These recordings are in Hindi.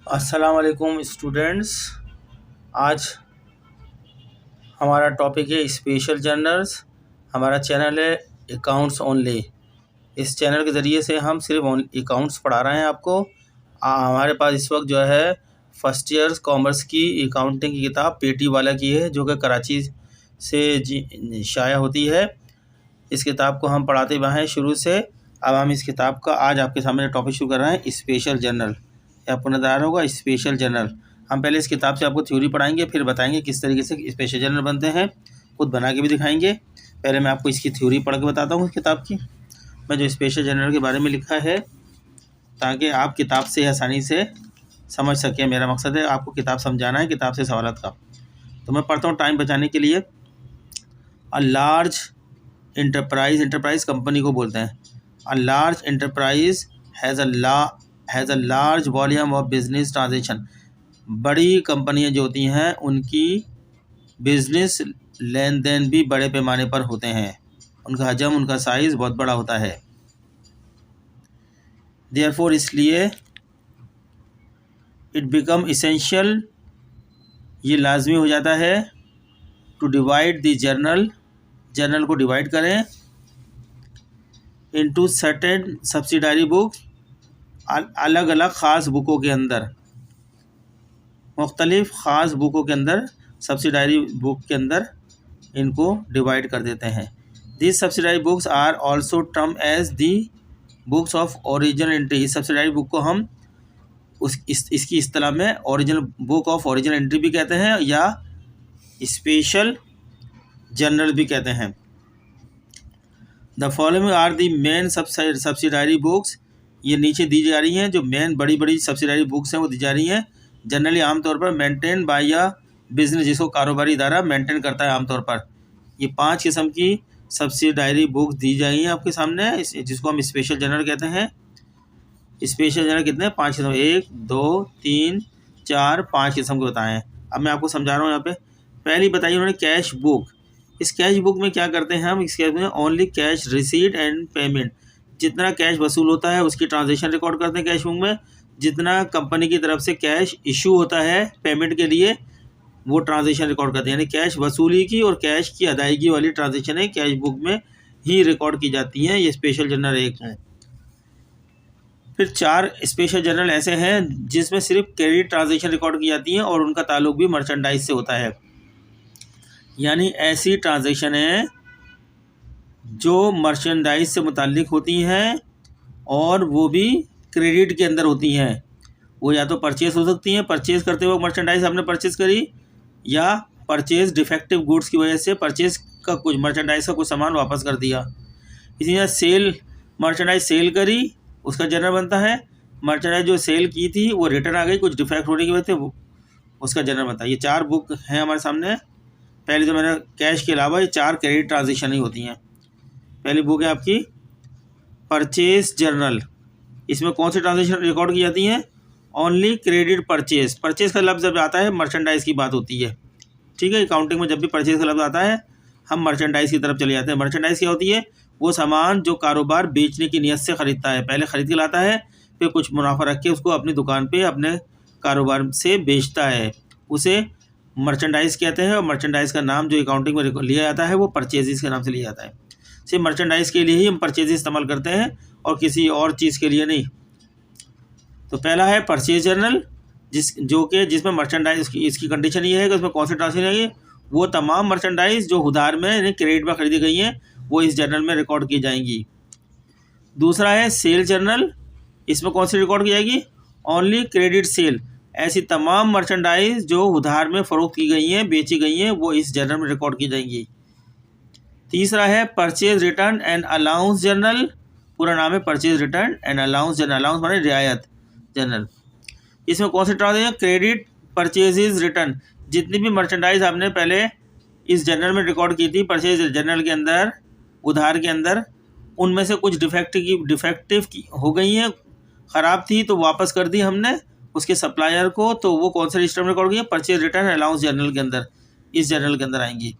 अस्सलाम वालेकुम स्टूडेंट्स। आज हमारा टॉपिक है स्पेशल जर्नल्स। हमारा चैनल है अकाउंट्स ओनली। इस चैनल के ज़रिए से हम सिर्फ अकाउंट्स पढ़ा रहे हैं आपको। हमारे पास इस वक्त जो है फर्स्ट ईयर कॉमर्स की अकाउंटिंग की किताब पेटी वाला की है, जो कि कराची से शाया होती है। इस किताब को हम पढ़ाते हुए हैं शुरू से। अब हम इस किताब का आज आपके सामने टॉपिक शुरू कर रहे हैं स्पेशल जर्नल। आपको नज़र आ रहा होगा स्पेशल जर्नल। हम पहले इस किताब से आपको थ्योरी पढ़ाएंगे, फिर बताएंगे किस तरीके से स्पेशल जर्नल बनते हैं, खुद बना के भी दिखाएंगे। पहले मैं आपको इसकी थ्योरी पढ़ के बताता हूँ इस किताब की, मैं जो स्पेशल जर्नल के बारे में लिखा है, ताकि आप किताब से आसानी से समझ सकें। मेरा मकसद है आपको किताब समझाना है, किताब से सवालात का। तो मैं पढ़ता हूँ टाइम बचाने के लिए। अ लार्ज एंटरप्राइज कंपनी को बोलते हैं। A large enterprise has a large volume of business transaction. बड़ी कंपनियां जो होती हैं उनकी बिजनेस लेन देन भी बड़े पैमाने पर होते हैं, उनका हजम, उनका साइज़ बहुत बड़ा होता है। देयरफॉर इसलिए इट बिकम इसेंशियल, ये लाजमी हो जाता है, टू डिवाइड द जर्नल को डिवाइड करें इनटू सर्टेन सब्सिडारी बुक्स, अलग अलग ख़ास बुकों के अंदर, मुख्तलिफ ख़ास बुकों के अंदर, सब्सिडारी बुक के अंदर इनको डिवाइड कर देते हैं। This subsidiary books are also term as the books of original entry. इस सब्सिडारी बुक को हम इसकी इस्तिलाह में original book of original entry भी कहते हैं, या स्पेशल जर्नल भी कहते हैं। The following are the main subsidiary books. ये नीचे दी जा रही हैं जो मेन बड़ी बड़ी सब्सिडारी बुक्स हैं, वो दी जा रही हैं। जनरली आमतौर पर मेंटेन बाय या बिजनेस, जिसको कारोबारी इदारा मेंटेन करता है आमतौर पर। ये 5 किस्म की सब्सिडारी बुक्स दी जाएंगी आपके सामने, जिसको हम स्पेशल जर्नल कहते हैं। स्पेशल जर्नल कितने हैं? 5 किस्म, 1 2 3 4 5 किस्म के बताए हैं। अब मैं आपको समझा रहा हूँ यहाँ पे। पहली बताइए उन्होंने कैश बुक। इस कैश बुक में क्या करते हैं हम? इस कैश में only cash receipt and payment, जितना कैश वसूल होता है उसकी ट्रांजेक्शन रिकॉर्ड करते हैं कैश बुक में। जितना कंपनी की तरफ से कैश इशू होता है पेमेंट के लिए, वो ट्रांजेक्शन रिकॉर्ड करते हैं। यानी कैश वसूली की और कैश की अदायगी वाली ट्रांजेक्शनें कैश बुक में ही रिकॉर्ड की जाती हैं। ये स्पेशल जर्नल एक है। फिर 4 स्पेशल जर्नल ऐसे हैं जिसमें सिर्फ क्रेडिट ट्रांजेक्शन रिकॉर्ड की जाती हैं और उनका ताल्लुक भी मर्चेंडाइज से होता है। यानी ऐसी ट्रांजेक्शनें जो मर्चेंडाइज से मुताल्लिक होती हैं और वो भी क्रेडिट के अंदर होती हैं। वो या तो परचेज़ हो सकती हैं, परचेज़ करते वक्त मर्चेंडाइज आपने परचेज़ करी, या परचेज़ डिफेक्टिव गुड्स की वजह से परचेज़ का कुछ मर्चेंडाइज का कुछ सामान वापस कर दिया। इसी तरह सेल, मर्चेंडाइज सेल करी, उसका जर्नल बनता है। मर्चेंडाइज जो सेल की थी वो रिटर्न आ गई कुछ डिफेक्ट होने की वजह से, वो उसका जर्नल बनता है। ये 4 बुक हैं हमारे सामने। पहले तो मैंने कैश के अलावा ये 4 क्रेडिट ट्रांजेक्शन ही होती हैं। पहली बुक है आपकी परचेज जर्नल। इसमें कौन सी ट्रांजेक्शन रिकॉर्ड की जाती हैं? Only credit purchase. परचेज का लफ्ज़ जब आता है मर्चेंडाइज की बात होती है, ठीक है। अकाउंटिंग में जब भी परचेज का लफ्ज़ आता है हम मर्चेंडाइज की तरफ चले जाते हैं। मर्चेंडाइज क्या होती है? वो सामान जो कारोबार बेचने की नीयत से ख़रीदता है, पहले ख़रीद के लाता है, फिर कुछ मुनाफा रख के उसको अपनी दुकान पे अपने कारोबार से बेचता है, उसे मर्चेंडाइज कहते हैं। और मर्चेंडाइज का नाम जो अकाउंटिंग में लिया जाता है वो परचेजेस के नाम से लिया जाता है। सिर्फ मर्चेंडाइज के लिए ही हम परचेजेस इस्तेमाल करते हैं और किसी और चीज़ के लिए नहीं। तो पहला है परचेज जर्नल, जिसमें मर्चेंडाइज इसकी कंडीशन ये है कि उसमें कौन से ट्रांजेक्शन है, वो तमाम मर्चेंडाइज जो उधार में यानी क्रेडिट में खरीदी गई हैं वो इस जर्नल में रिकॉर्ड की जाएंगी। दूसरा है सेल जर्नल। इसमें कौन सी रिकॉर्ड की जाएगी? Only credit sale. ऐसी तमाम मर्चेंडाइज जो उधार में फ़रोख्त की गई हैं, बेची गई हैं, वो इस जर्नल में रिकॉर्ड की जाएंगी। तीसरा है purchase return and allowance journal. पूरा नाम है purchase return and allowance journal. Allowance माने रियायत जर्नल। इसमें कौन से ट्रांजेक्शन? Credit purchases return. जितनी भी मर्चेंडाइज आपने पहले इस जर्नल में रिकॉर्ड की थी परचेज जर्नल के अंदर, उधार के अंदर, उनमें से कुछ डिफेक्टिव हो गई हैं, ख़राब थी तो वापस कर दी हमने उसके सप्लायर को, तो वो कौन से रजिस्टर में रिकॉर्ड की है? परचेज रिटर्न अलाउंस जर्नल के अंदर, इस जर्नल के अंदर आएंगी।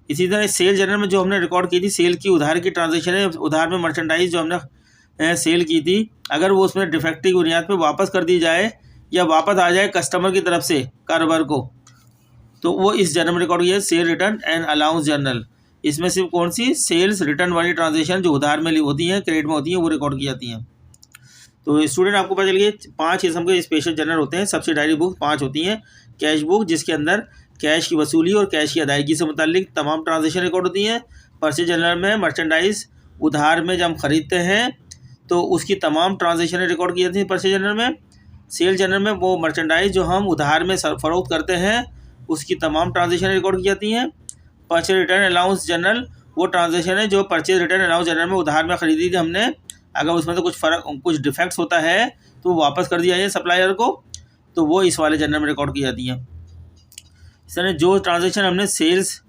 इसी तरह सेल जर्नल में जो हमने रिकॉर्ड की थी सेल की, उधार की ट्रांजेक्शन है, उधार में मर्चेंडाइज जो हमने सेल की थी, अगर वो उसमें डिफेक्टिव बुनियाद पे वापस कर दी जाए या वापस आ जाए कस्टमर की तरफ से कारोबार को, तो वो इस जर्नल में रिकॉर्ड किया। Cell return and allowance journal, इसमें सिर्फ कौन सी सेल्स रिटर्न वाली ट्रांजेक्शन जो उधार में होती हैं, क्रेडिट में होती हैं, वो रिकॉर्ड की जाती हैं। तो स्टूडेंट आपको पता चल गया 5 किस्म के स्पेशल जर्नल होते हैं। सब्सिडायरी बुक 5 होती हैं। कैश बुक, जिसके अंदर कैश की वसूली और कैश की अदायगी से मुतालिक तमाम ट्रांजेक्शन रिकॉर्ड होती हैं। परचेज जर्नल में मर्चेंडाइज उधार में जब हम खरीदते हैं तो उसकी तमाम ट्रांजेक्शन रिकॉर्ड की जाती हैं परचेज जर्नल में। सेल जर्नल में वो मर्चेंडाइज जो हम उधार में फरोख्त करते हैं उसकी तमाम ट्रांजेक्शन रिकॉर्ड की जाती हैं। परचेज रिटर्न अलाउंस जर्नल वो ट्रांजेक्शन है जो परचेज रिटर्न अलाउंस जर्नल में उधार में ख़रीदी थी हमने, अगर उसमें तो कुछ डिफेक्ट्स होता है तो वो वापस कर दिया जाए सप्लायर को, तो वो इस वाले जर्नल में रिकॉर्ड की जाती हैं। इस तरह जो ट्रांजेक्शन हमने सेल्स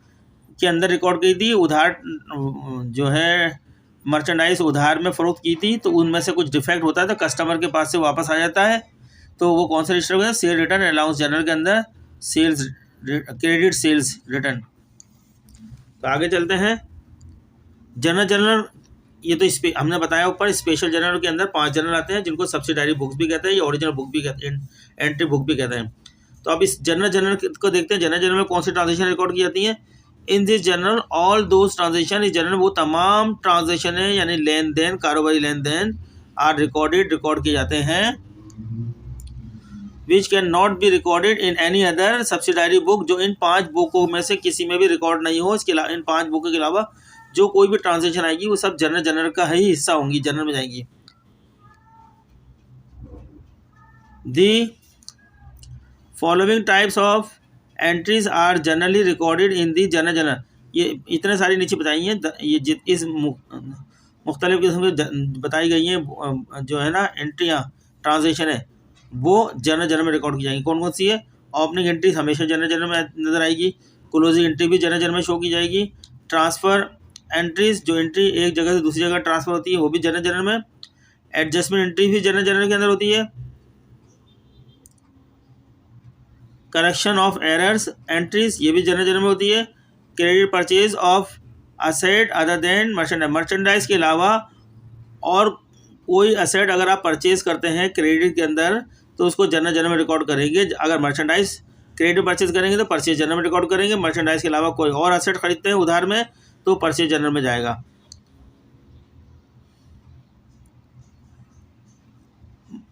के अंदर रिकॉर्ड की थी, उधार जो है मर्चेंडाइज उधार में फ़रोख्त की थी, तो उनमें से कुछ डिफेक्ट होता है तो कस्टमर के पास से वापस आ जाता है, तो वो कौन सा रजिस्टर होगा? सेल रिटर्न अलाउंस जर्नल के अंदर सेल्स क्रेडिट सेल्स रिटर्न। तो आगे चलते हैं। जर्नल ये तो हमने बताया ऊपर, स्पेशल जर्नल के अंदर 5 जर्नल आते हैं जिनको सब्सिडायरी बुक्स भी कहते हैं या ओरिजिनल बुक भी कहते हैं, एंट्री बुक भी कहते हैं। तो अब इस जर्नल को देखते हैं। जर्नल में कौन सी ट्रांजेक्शन रिकॉर्ड की जाती हैं? In this journal all those transaction, इस जर्नल वो तमाम ट्रांजेक्शन है यानी लेन देन, कारोबारी लेन देन आर रिकॉर्ड किए जाते हैं which can not be recorded in any other subsidiary book, जो इन 5 बुकों में से किसी में भी रिकॉर्ड नहीं हो। इसके अलावा इन 5 बुकों के अलावा जो कोई भी ट्रांजेक्शन आएगी वो सब जर्नल का ही हिस्सा होंगी, जर्नल में जाएंगी। The following types of entries are generally recorded in the journal. ये इतने सारी नीचे बताई हैं, ये इस मुख्तलिफ किस्म की बताई गई हैं जो है ना एंट्रियाँ ट्रांजेक्शन है, वो जर्नल में रिकॉर्ड की जाएंगी। कौन कौन सी है? ओपनिंग एंट्री हमेशा जर्नल में नजर आएगी, क्लोजिंग एंट्री भी जर्नल में शो की जाएगी, ट्रांसफ़र एंट्रीज जो एंट्री एक जगह से दूसरी जगह ट्रांसफ़र होती है वो भी जर्नल में, एडजस्टमेंट एंट्री भी जर्नल के अंदर होती है, करेक्शन ऑफ एरर्स एंट्रीज ये भी जर्नल में होती है, credit purchase of asset other than merchandise के अलावा और कोई असेट अगर आप परचेज करते हैं क्रेडिट के अंदर तो उसको जर्नल में रिकॉर्ड करेंगे। अगर मर्चेंडाइज क्रेडिट परचेज करेंगे तो परचेज जर्नल में रिकॉर्ड करेंगे, मर्चेंडाइज के अलावा कोई और असेट खरीदते हैं उधार में तो परचेज जर्नल में जाएगा।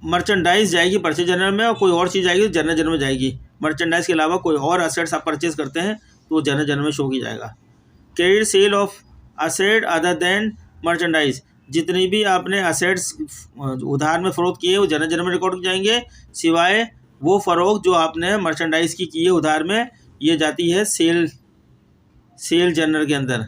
मर्चेंडाइज जाएगी परचेज जर्नल में और कोई और चीज़ आएगी तो जर्नल में जाएगी। मर्चेंडाइज के अलावा कोई और असेट्स आप परचेज करते हैं तो वो जर्नल में शो की जाएगा। Credit sale of asset other than merchandise, जितनी भी आपने असेट्स उधार में फ़रोख्त किए वो जर्नल में रिकॉर्ड की जाएंगे, सिवाय वो फ़रोख्त जो आपने मर्चेंडाइज की है उधार में, ये जाती है सेल जर्नल के अंदर।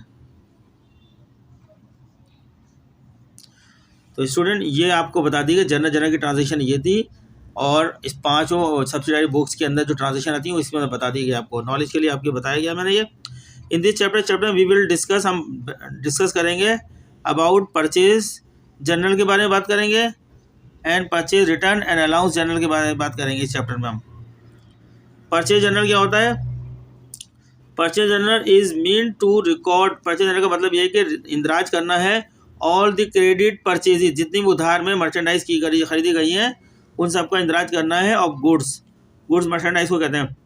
तो स्टूडेंट ये आपको बता दी कि जर्नल की ट्रांजेक्शन ये थी, और इस 5 सब्सिडायरी बुक्स के अंदर जो ट्रांजेक्शन आती है इसमें बता दी गई आपको, नॉलेज के लिए आपको बताया गया मैंने ये। In this chapter we will discuss, हम डिस्कस करेंगे अबाउट परचेज जर्नल के बारे में बात करेंगे and purchase return and allowance journal के बारे में बात करेंगे इस चैप्टर में हम। परचेज जर्नल क्या होता है? Purchase journal is mean to record, purchase journal का मतलब ये है कि इंदराज करना है ऑल द क्रेडिट परचेजेज, जितनी भी उधार में मर्चेंडाइज की खरीदी गई हैं उन सबका इंदराज करना है, ऑफ गुड्स मर्चेंडाइज को कहते हैं।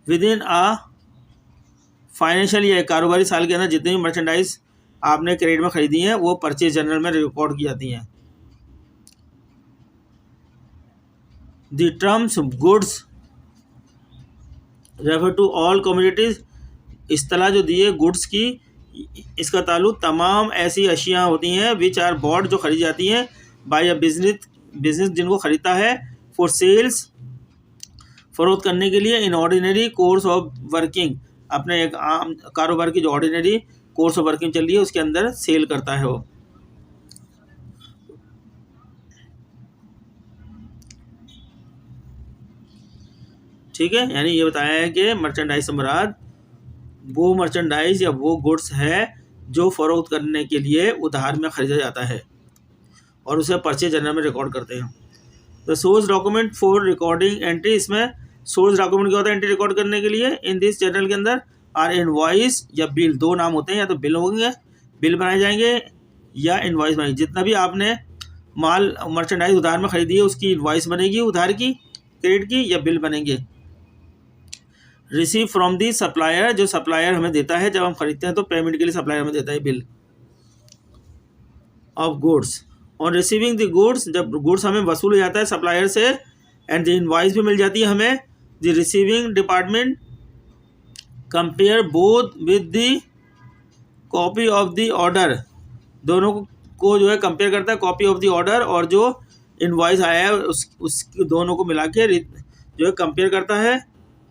With in a financial year, कारोबारी साल के अंदर जितनी भी मर्चेंडाइज आपने क्रेडिट में खरीदी हैं वो परचेज जर्नल में रिकॉर्ड की जाती हैं। The terms goods refer to all commodities, इस्तेलाह जो दी है गुड्स की, इसका ताल्लुक तमाम ऐसी अशियाँ होती हैं विच आर बॉट जो खरीदी जाती हैं बाय अ बिजनेस जिनको ख़रीदता है, फॉर सेल्स फ़रोख्त करने के लिए, in ordinary course of working, अपने एक आम कारोबार की जो ऑर्डिनरी कोर्स ऑफ वर्किंग चल रही है उसके अंदर सेल करता है वो। ठीक है, यानी ये बताया है कि मर्चेंडाइज से मुराद वो मर्चेंडाइज या वो गुड्स है जो फ़रोख्त करने के लिए उधार में ख़रीदा जाता है और उसे परचेज जर्नल में रिकॉर्ड करते हैं। तो source document for recording entry, इसमें सोर्स डॉक्यूमेंट क्या होता है एंट्री रिकॉर्ड करने के लिए? इन दिस जर्नल के अंदर आर इनवॉइस या बिल, 2 नाम होते हैं, या तो बिल होंगे, बिल बनाए जाएंगे या इनवॉइस बनाएंगे। जितना भी आपने माल मर्चेंडाइज उधार में खरीदी है उसकी इनवॉइस बनेगी उधार की, क्रेडिट की, या बिल बनेंगे। रिसीव फ्रॉम दी सप्लायर, जो सप्लायर हमें देता है जब हम खरीदते हैं तो पेमेंट के लिए सप्लायर हमें देता है बिल ऑफ गुड्स। और रिसीविंग द गुड्स, जब गुड्स हमें वसूल हो जाता है सप्लायर से, एंड द इनवॉइस भी मिल जाती है हमें, the receiving department compare both with the copy of the order, दोनों को जो है कंपेयर करता है, कॉपी ऑफ द ऑर्डर और जो इनवॉइस आया है उस दोनों को मिला के जो है कंपेयर करता है।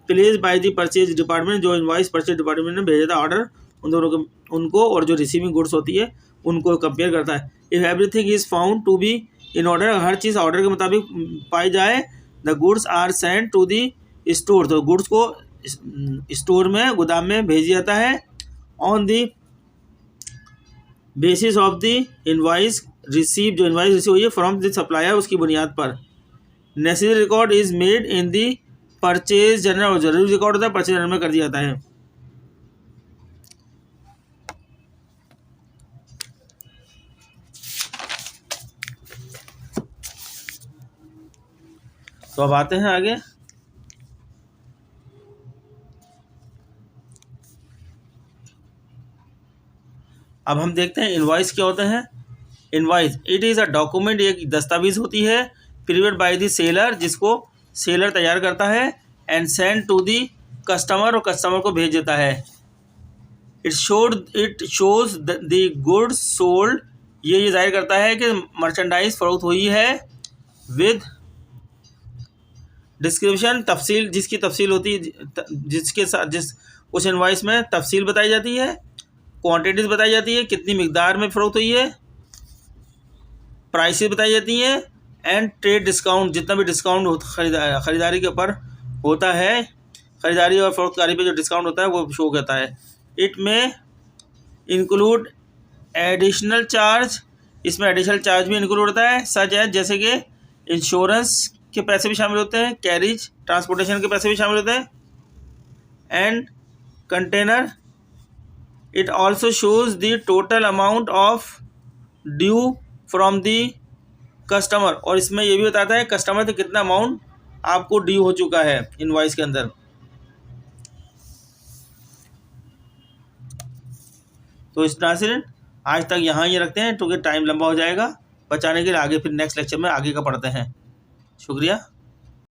Place by the purchase department, जो इनवॉइस परचेज डिपार्टमेंट ने भेजा था ऑर्डर उन दोनों को, उनको, और जो रिसीविंग गुड्स होती है उनको कंपेयर करता है। If everything is found to be in order, हर चीज़ ऑर्डर के मुताबिक पाई जाए, the goods are sent to the store, तो गुड्स को स्टोर में, गोदाम में भेज जाता है। On the basis of the invoice receive, जो इनवॉइस रिसीव हुई है फ्रॉम द सप्लायर, उसकी बुनियाद पर necessary record is made in the purchase journal, और जरूरी रिकॉर्ड होता है परचेज जर्नल में कर दिया जाता है। तो अब आते हैं आगे। अब हम देखते हैं इनवॉइस क्या होते हैं। Invoice it is a document, एक दस्तावेज होती है, प्रिपेयर्ड बाय द सेलर, जिसको सेलर तैयार करता है, and send to the customer, और कस्टमर को भेज देता है। It shows the goods sold, ये जाहिर करता है कि मर्चेंडाइज फरोख्त हुई है, विद डिस्क्रिप्शन, तफसील, जिसकी तफसील होती है, जिसके साथ उस इनवॉइस में तफसील बताई जाती है, क्वांटिटीज बताई जाती है, कितनी मिकदार में फ़रोख्त हुई है, प्राइसेस बताई जाती हैं, एंड ट्रेड डिस्काउंट, जितना भी डिस्काउंट खरीदारी के ऊपर होता है, खरीदारी और फरोख्तकारी पे जो डिस्काउंट होता है वो शो करता है। इट में इंक्लूड एडिशनल चार्ज, इसमें एडिशनल चार्ज भी इंक्लूड होता है, सच है जैसे कि इंश्योरेंस के पैसे भी शामिल होते हैं, कैरिज ट्रांसपोर्टेशन के पैसे भी शामिल होते हैं, and container. It also shows the total amount of due from the customer, और इसमें ये भी बताता है कस्टमर से कितना अमाउंट आपको ड्यू हो चुका है इनवॉइस के अंदर। तो इस तरह से आज तक यहाँ ही रखते हैं क्योंकि टाइम लंबा हो जाएगा, बचाने के लिए आगे फिर नेक्स्ट लेक्चर में आगे का पढ़ते हैं। शुक्रिया।